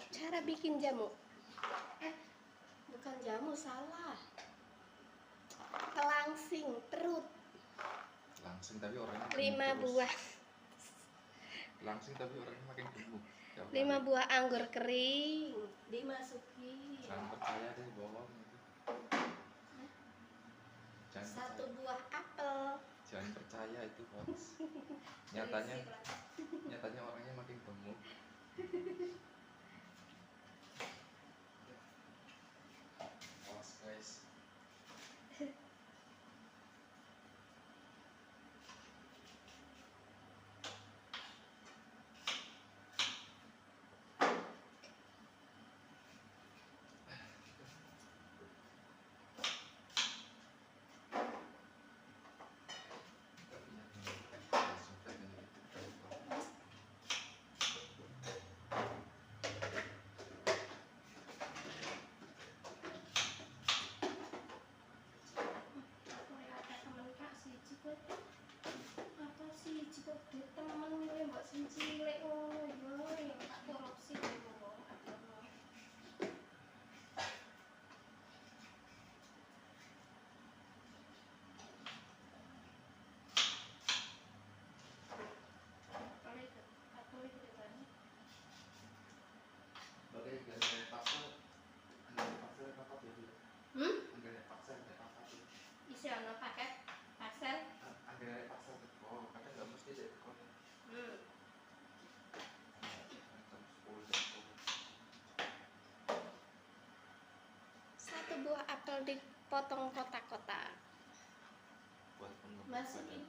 Cara bikin jamu. Bukan jamu, salah. Langsing perut. Langsing tapi orangnya 5 buah. Langsing tapi orangnya makin gemuk. 5 buah anggur kering dimasuki. Jangan percaya deh, bohong. Satu buah apel. Jangan percaya itu hoax. Nyatanya orangnya makin gemuk. Awas guys. Apa sih jika di temen gue mbak sing cilik ngono ya tak korupsi ngono. Isi ana paket parcel. Ada pasal teko, kadang nggak mesti deh teko. Satu buah apel dipotong kotak-kotak. Buat Masukin